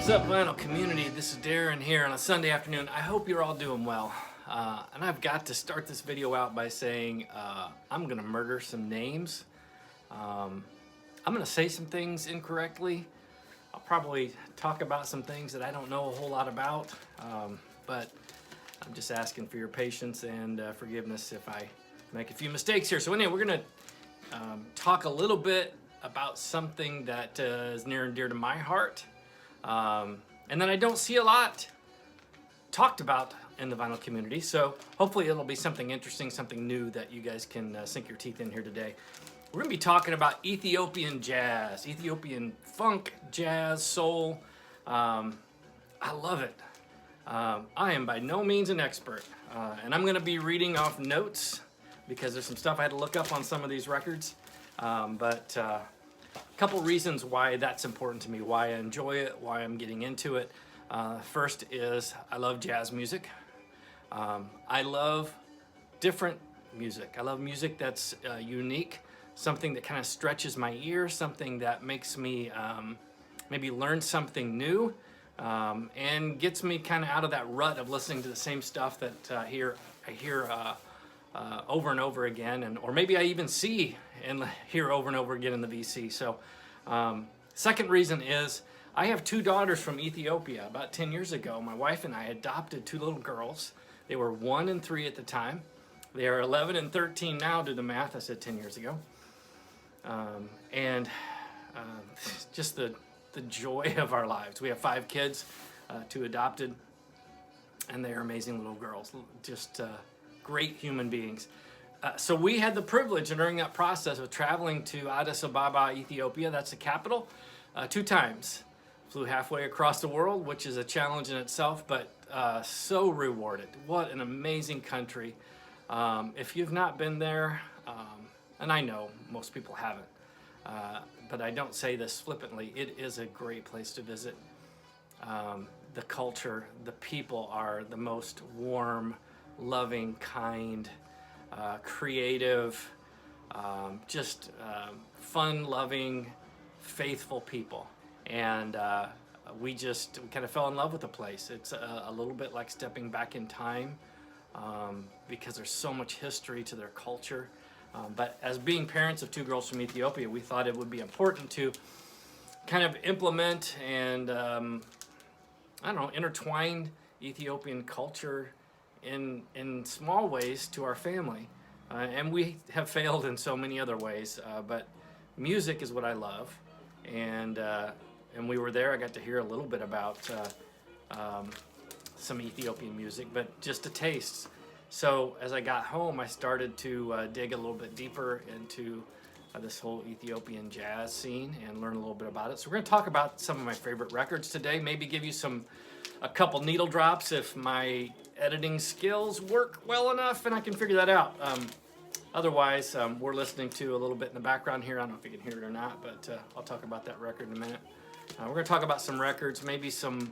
What's up, vinyl community? This is Darren here on a Sunday afternoon. I hope you're all doing well. And I've got to start this video out by saying I'm gonna murder some names. I'm gonna say some things incorrectly. I'll probably talk about some things that I don't know a whole lot about, but I'm just asking for your patience and forgiveness if I make a few mistakes here. So anyway, we're gonna talk a little bit about something that is near and dear to my heart. And then I don't see a lot talked about in the vinyl community, so hopefully it'll be something interesting, something new that you guys can sink your teeth in here today. We're going to be talking about Ethiopian jazz, Ethiopian funk, jazz, soul. I love it. I am by no means an expert, and I'm going to be reading off notes because there's some stuff I had to look up on some of these records, but a couple reasons why that's important to me, why I enjoy it, why I'm getting into it. First is I love jazz music. I love different music. I love music that's unique, something that kind of stretches my ear, something that makes me maybe learn something new, and gets me kind of out of that rut of listening to the same stuff that I hear over and over again, or maybe I even see and hear over and over again in the VC. So second reason is I have two daughters from Ethiopia. About 10 years ago, my wife and I adopted two little girls. They were 1 and 3 at the time. They are 11 and 13 now, do the math, I said 10 years ago. Just the joy of our lives. We have 5 kids, 2 adopted, and they are amazing little girls, just great human beings. So we had the privilege during that process of traveling to Addis Ababa, Ethiopia, that's the capital, 2 times. Flew halfway across the world, which is a challenge in itself, but so rewarded. What an amazing country. If you've not been there, and I know most people haven't, but I don't say this flippantly, it is a great place to visit. The culture, the people are the most warm, loving, kind, creative, just fun-loving, faithful people. And we kind of fell in love with the place. It's a little bit like stepping back in time because there's so much history to their culture. But as being parents of 2 girls from Ethiopia, we thought it would be important to kind of implement and, intertwine Ethiopian culture in small ways to our family. And we have failed in so many other ways, but music is what I love. And we were there. I got to hear a little bit about some Ethiopian music, but just a taste. So as I got home, I started to dig a little bit deeper into this whole Ethiopian jazz scene and learn a little bit about it. So we're going to talk about some of my favorite records today, maybe give you a couple needle drops if my editing skills work well enough and I can figure that out. Otherwise, we're listening to a little bit in the background here. I don't know if you can hear it or not, but I'll talk about that record in a minute. We're going to talk about some records, maybe some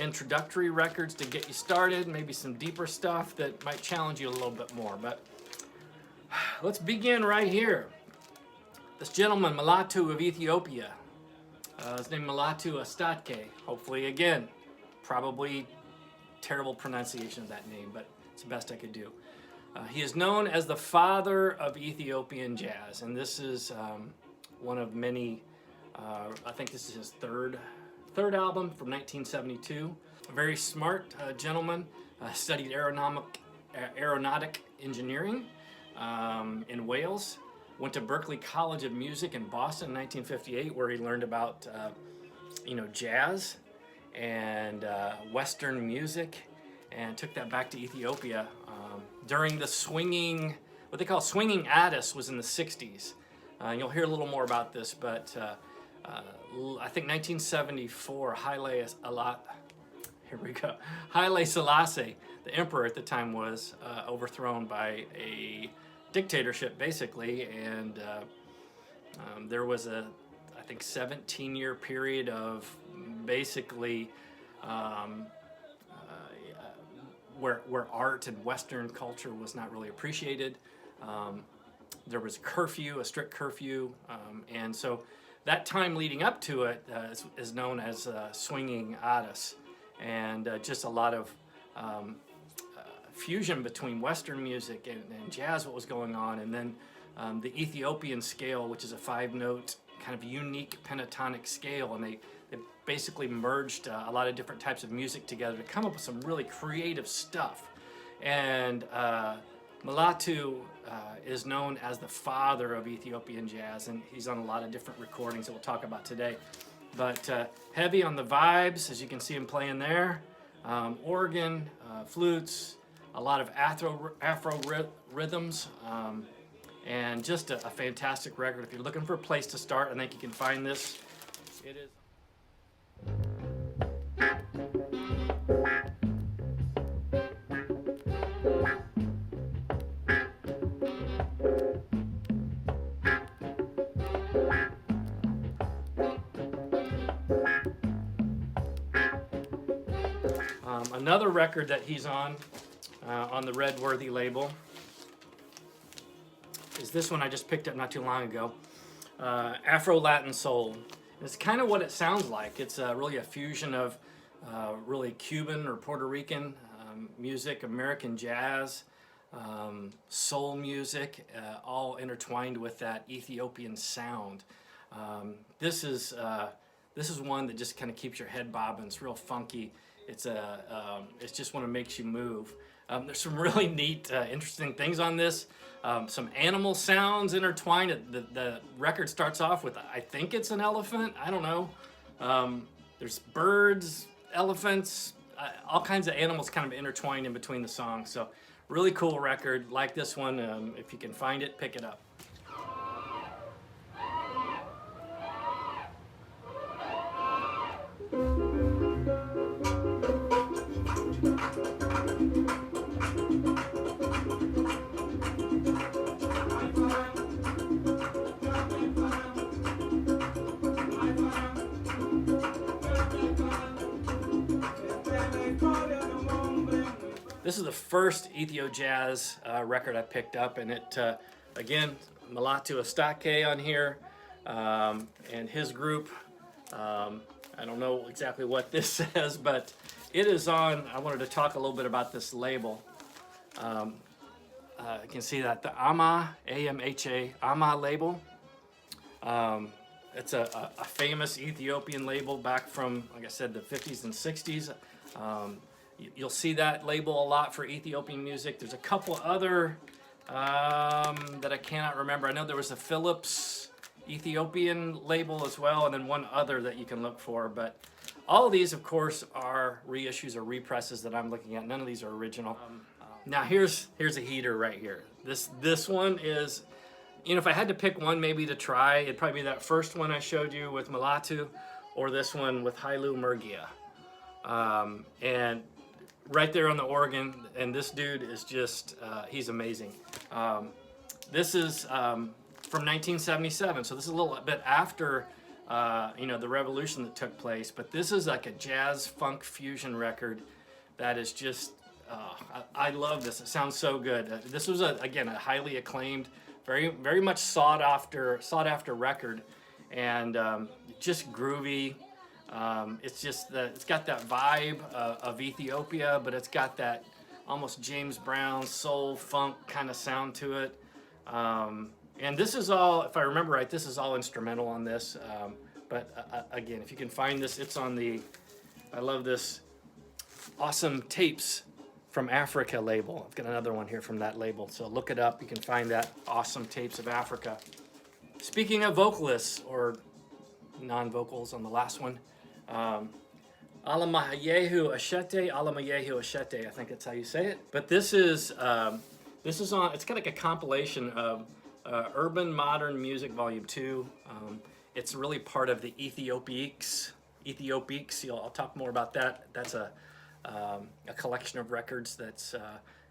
introductory records to get you started, maybe some deeper stuff that might challenge you a little bit more. But let's begin right here. This gentleman, Melato of Ethiopia, his name Melato Estate. Hopefully, again, probably terrible pronunciation of that name, but it's the best I could do. He is known as the father of Ethiopian jazz, and this is one of many. I think this is his third album from 1972. A very smart gentleman. Studied aeronautic engineering in Wales. Went to Berklee College of Music in Boston in 1958, where he learned about jazz and Western music, and took that back to Ethiopia during the swinging, what they call swinging Addis was in the 60s. You'll hear a little more about this, but I think 1974, Haile Selassie, the emperor at the time, was overthrown by a dictatorship, basically, and there was I think 17-year period of basically where art and Western culture was not really appreciated. There was a strict curfew, and so that time leading up to it is known as swinging artists, and just a lot of fusion between Western music and jazz, what was going on, and then the Ethiopian scale, which is a 5-note kind of unique pentatonic scale, and they basically merged a lot of different types of music together to come up with some really creative stuff. And Melato is known as the father of Ethiopian jazz, and he's on a lot of different recordings that we'll talk about today. But heavy on the vibes, as you can see him playing there. Organ, flutes, a lot of Afro rhythms, and just a fantastic record. If you're looking for a place to start, I think you can find this. It is. Another record that he's on the Redworthy label is this one I just picked up not too long ago, Afro-Latin Soul. It's kind of what it sounds like. It's really a fusion of really Cuban or Puerto Rican music, American jazz, soul music, all intertwined with that Ethiopian sound. This is one that just kind of keeps your head bobbing. It's real funky. It's just one that makes you move. There's some really neat, interesting things on this. Some animal sounds intertwined. The record starts off with, I think it's an elephant. I don't know. There's birds, elephants, all kinds of animals kind of intertwined in between the songs. So really cool record. Like this one. If you can find it, pick it up. This is the first Ethio Jazz record I picked up, and it, again, Melato Estate on here, and his group. I don't know exactly what this says, but it is on. I wanted to talk a little bit about this label. You can see that the AMA, A-M-H-A, AMA label. It's a famous Ethiopian label back from, like I said, the 50s and 60s. You'll see that label a lot for Ethiopian music. There's a couple other that I cannot remember. I know there was a Philips Ethiopian label as well, and then one other that you can look for. But all of these, of course, are reissues or represses that I'm looking at. None of these are original. Now here's a heater right here. This one is, you know, if I had to pick one maybe to try, it'd probably be that first one I showed you with Melato, or this one with Hailu Murgia. And right there on the organ, and this dude is just, he's amazing. This is from 1977, so this is a little bit after, you know, the revolution that took place, but this is like a jazz funk fusion record that is just, I love this. It sounds so good. This was, again, a highly acclaimed, very much sought after record, and just groovy. It's got that vibe of Ethiopia, but it's got that almost James Brown soul funk kind of sound to it. And this is all, if I remember right, this is all instrumental on this. But again, if you can find this, it's on the, I love this, Awesome Tapes from Africa label. I've got another one here from that label, so look it up. You can find that, Awesome Tapes of Africa. Speaking of vocalists, or non-vocals on the last one, Alamayehu Estate, I think that's how you say it. But this is on, it's kind of like a compilation of Urban Modern Music Volume 2. It's really part of the Ethiopics. I'll talk more about that. That's a collection of records that's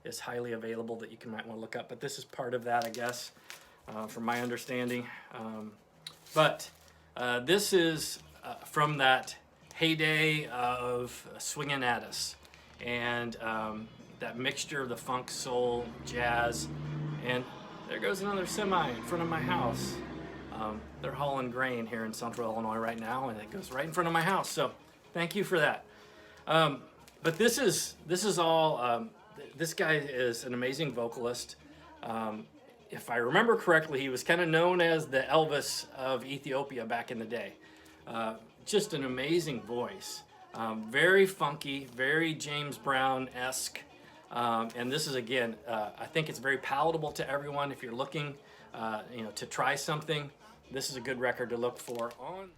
is highly available that you might want to look up. But this is part of that, I guess, from my understanding. But this is from that heyday of swinging at us, and that mixture of the funk, soul, jazz, and there goes another semi in front of my house. They're hauling grain here in Central Illinois right now, and it goes right in front of my house. So thank you for that. But this is all. This guy is an amazing vocalist. If I remember correctly, he was kind of known as the Elvis of Ethiopia back in the day. Just an amazing voice. Very funky, very James Brown-esque. And this is, again, I think it's very palatable to everyone. If you're looking to try something, this is a good record to look for on.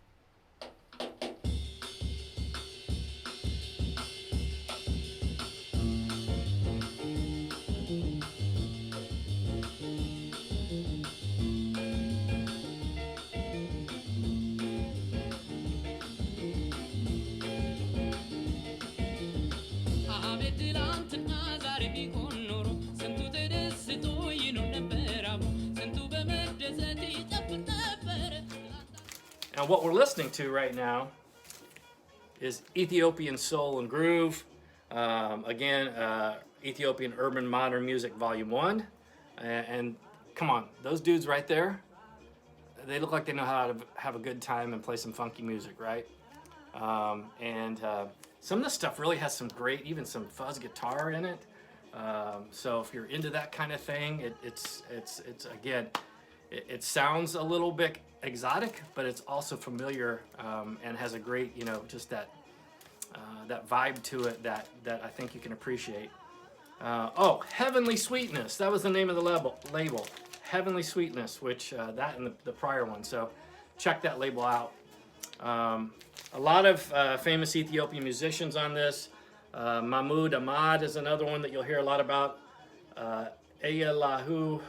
And what we're listening to right now is Ethiopian Soul and Groove. Again, Ethiopian Urban Modern Music Volume 1. And come on, those dudes right there, they look like they know how to have a good time and play some funky music, right? Some of this stuff really has some great, even some fuzz guitar in it. So if you're into that kind of thing, it's again, it sounds a little bit exotic, but it's also familiar, and has a great, just that vibe to it that I think you can appreciate. Oh, Heavenly Sweetness. That was the name of the label. Heavenly Sweetness, which that and the prior one. So check that label out. A lot of famous Ethiopian musicians on this. Mahmoud Ahmad is another one that you'll hear a lot about. Eyalahu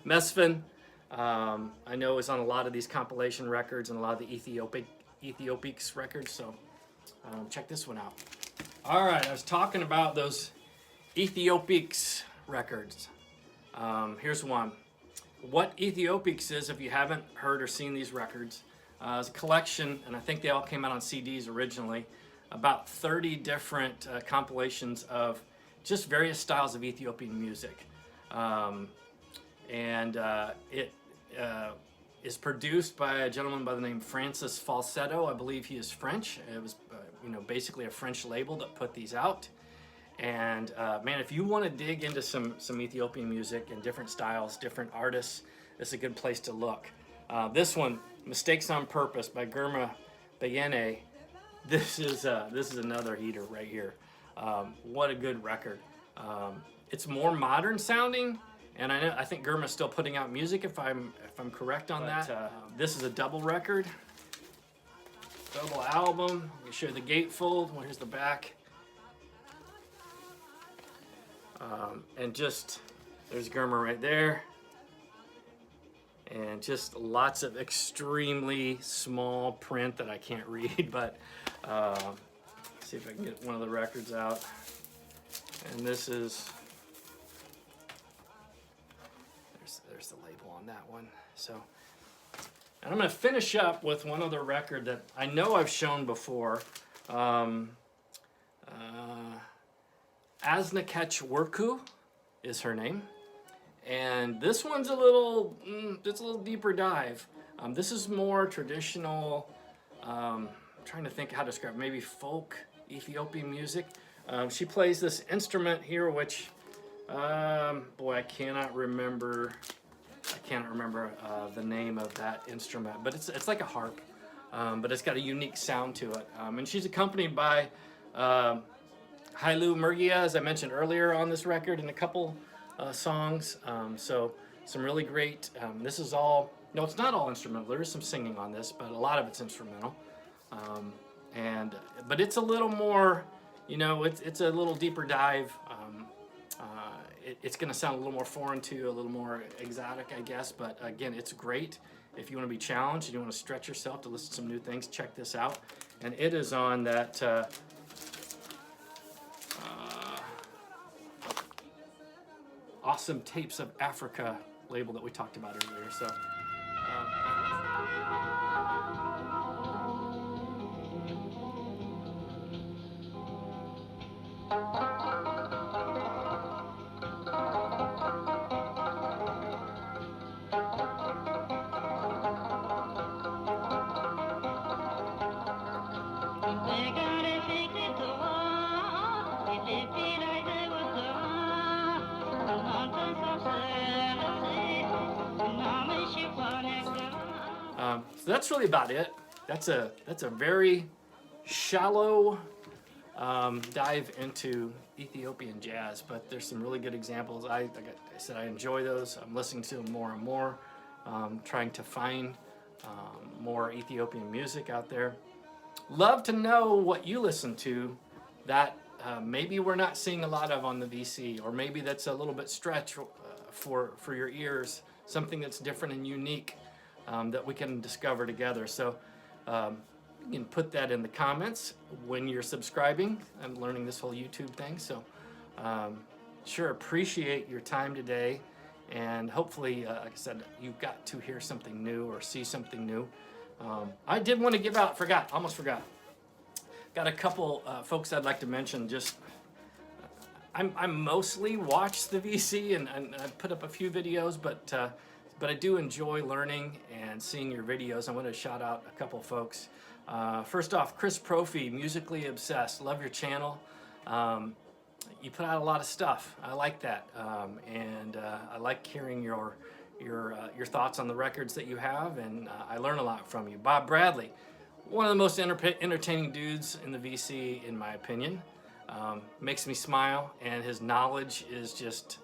Mesfin. I know is on a lot of these compilation records and a lot of the Ethiopics records, so check this one out. All right, I was talking about those Ethiopics records. Here's one. What Ethiopics is, if you haven't heard or seen these records, is a collection, and I think they all came out on CDs originally, about 30 different compilations of just various styles of Ethiopian music. It is produced by a gentleman by the name Francis Falsetto. I believe he is French. It was, basically a French label that put these out. And man, if you want to dig into some Ethiopian music and different styles, different artists, this is a good place to look. This one, Mistakes on Purpose by Girma Bayene. This is another heater right here. What a good record. It's more modern sounding, and I think Girma's still putting out music if I'm correct on that. This is a double record, double album. Let me show you the gatefold. Well, here's the back. And just there's Girma right there, and just lots of extremely small print that I can't read, but see if I can get one of the records out. And this is there's the label on that one. So, and I'm going to finish up with one other record that I know I've shown before. Azna Ketch is her name, and this one's it's a little deeper dive. This is more traditional. I'm trying to think how to describe it, maybe folk Ethiopian music. She plays this instrument here, which I cannot remember the name of that instrument, but it's like a harp, but it's got a unique sound to it. And she's accompanied by Hailu Murgia, as I mentioned earlier on this record, in a couple songs. So some really great, this is all, no, it's not all instrumental. There is some singing on this, but a lot of it's instrumental. But it's a little more, it's a little deeper dive. It's going to sound a little more foreign to you, a little more exotic, I guess. But again, it's great. If you want to be challenged and you want to stretch yourself to listen to some new things, check this out. And it is on that Awesome Tapes of Africa label that we talked about earlier. So. So that's really about it. That's a very shallow dive into Ethiopian jazz, but there's some really good examples. Like I said, I enjoy those. I'm listening to them more and more, trying to find more Ethiopian music out there. Love to know what you listen to that maybe we're not seeing a lot of on the VC, or maybe that's a little bit stretch for your ears, something that's different and unique that we can discover together. So you can put that in the comments when you're subscribing. I'm learning this whole YouTube thing, so sure appreciate your time today, and hopefully, like I said, you got to hear something new or see something new. I did want to give out, almost forgot. Got a couple folks I'd like to mention. Just I mostly watch the VC and I put up a few videos, but I do enjoy learning and seeing your videos. I want to shout out a couple folks. First off, Chris Profi, Musically Obsessed. Love your channel. You put out a lot of stuff. I like that, and I like hearing your thoughts on the records that you have, and I learn a lot from you. Bob Bradley, one of the most entertaining dudes in the VC, in my opinion. Makes me smile, and his knowledge is just,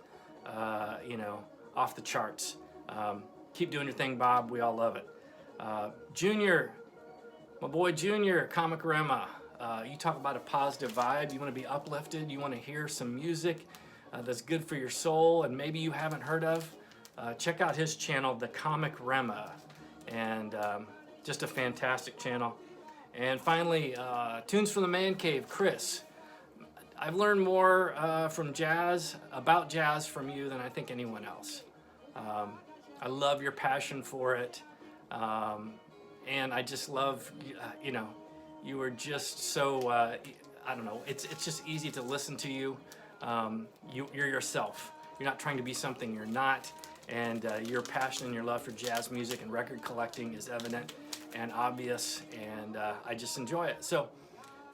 off the charts. Keep doing your thing, Bob. We all love it. Junior, my boy Junior, Comic Rema. You talk about a positive vibe. You want to be uplifted. You want to hear some music that's good for your soul, and maybe you haven't heard of. Check out his channel, The Comic Rema, and just a fantastic channel. And finally, Tunes from the Man Cave, Chris. I've learned more about jazz from you than I think anyone else. I love your passion for it, and I just love, you are just so, I don't know, it's just easy to listen to you. You're yourself. You're not trying to be something you're not, and your passion and your love for jazz music and record collecting is evident and obvious, and I just enjoy it. So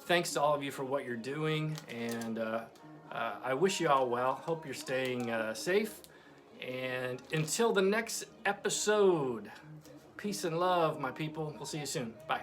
thanks to all of you for what you're doing, and I wish you all well. Hope you're staying safe. And until the next episode, peace and love, my people. We'll see you soon. Bye.